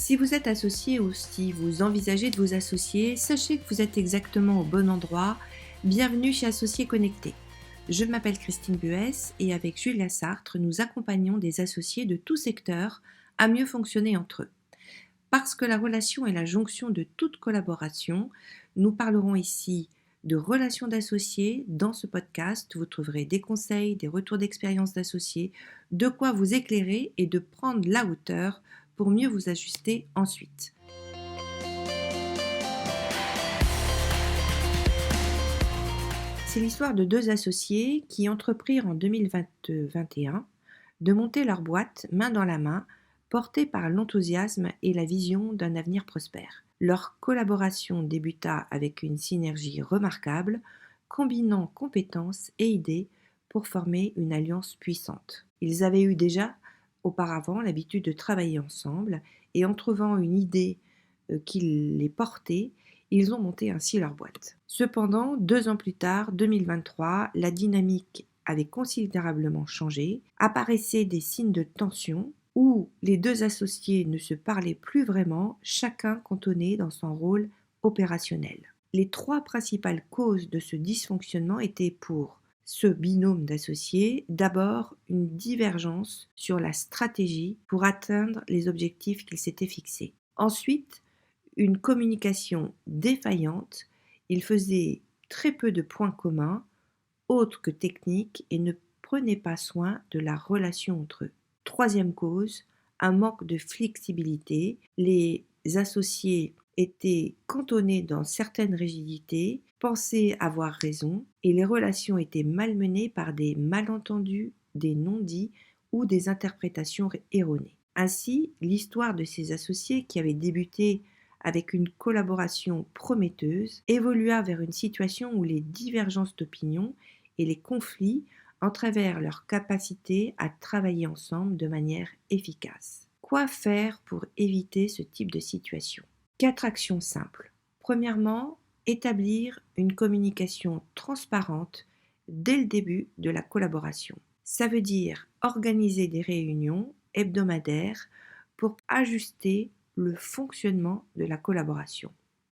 Si vous êtes associé ou si vous envisagez de vous associer, sachez que vous êtes exactement au bon endroit. Bienvenue chez Associés Connectés. Je m'appelle Christine Buès et avec Julia Sartre, nous accompagnons des associés de tout secteur à mieux fonctionner entre eux. Parce que la relation est la jonction de toute collaboration, nous parlerons ici de relations d'associés. Dans ce podcast, vous trouverez des conseils, des retours d'expérience d'associés, de quoi vous éclairer et de prendre la hauteur pour mieux vous ajuster ensuite. C'est l'histoire de deux associés qui entreprirent en 2021 de monter leur boîte main dans la main, portés par l'enthousiasme et la vision d'un avenir prospère. Leur collaboration débuta avec une synergie remarquable, combinant compétences et idées pour former une alliance puissante. Ils avaient eu déjà auparavant l'habitude de travailler ensemble et en trouvant une idée qui les portait, ils ont monté ainsi leur boîte. Cependant, 2 ans plus tard, 2023, la dynamique avait considérablement changé, apparaissaient des signes de tension où les deux associés ne se parlaient plus vraiment, chacun cantonné dans son rôle opérationnel. Les 3 principales causes de ce dysfonctionnement étaient pour ce binôme d'associés, d'abord une divergence sur la stratégie pour atteindre les objectifs qu'ils s'étaient fixés. Ensuite, une communication défaillante, ils faisaient très peu de points communs, autres que techniques, et ne prenaient pas soin de la relation entre eux. Troisième cause, un manque de flexibilité. Les associés étaient cantonnés dans certaines rigidités, pensaient avoir raison, et les relations étaient malmenées par des malentendus, des non-dits ou des interprétations erronées. Ainsi, l'histoire de ces associés qui avaient débuté avec une collaboration prometteuse, évolua vers une situation où les divergences d'opinion et les conflits entravèrent leur capacité à travailler ensemble de manière efficace. Quoi faire pour éviter ce type de situation ? 4 actions simples. Premièrement, établir une communication transparente dès le début de la collaboration. Ça veut dire organiser des réunions hebdomadaires pour ajuster le fonctionnement de la collaboration.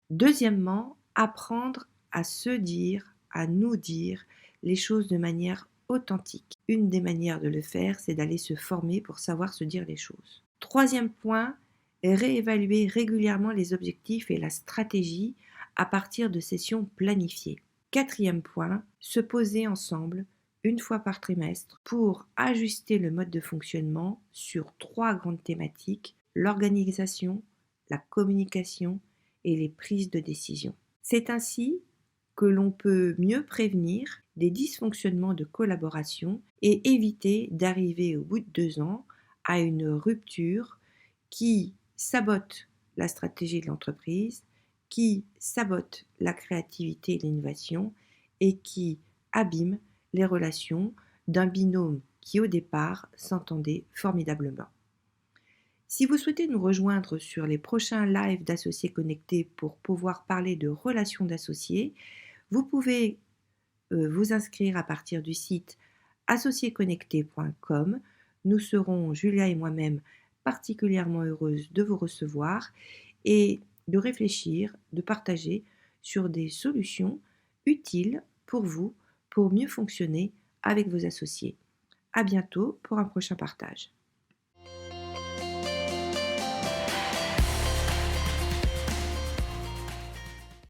Deuxièmement, apprendre à se dire, à nous dire les choses de manière authentique. Une des manières de le faire, c'est d'aller se former pour savoir se dire les choses. Troisième point, réévaluer régulièrement les objectifs et la stratégie à partir de sessions planifiées. Quatrième point, se poser ensemble une fois par trimestre pour ajuster le mode de fonctionnement sur 3 grandes thématiques: l'organisation, la communication et les prises de décision. C'est ainsi que l'on peut mieux prévenir des dysfonctionnements de collaboration et éviter d'arriver au bout de 2 ans à une rupture qui sabote la stratégie de l'entreprise, qui sabote la créativité et l'innovation et qui abîme les relations d'un binôme qui au départ s'entendait formidablement. Si vous souhaitez nous rejoindre sur les prochains lives d'associés connectés pour pouvoir parler de relations d'associés, vous pouvez vous inscrire à partir du site associésconnectés.com. Nous serons, Julia et moi-même, particulièrement heureuses de vous recevoir et de réfléchir, de partager sur des solutions utiles pour vous pour mieux fonctionner avec vos associés. À bientôt pour un prochain partage.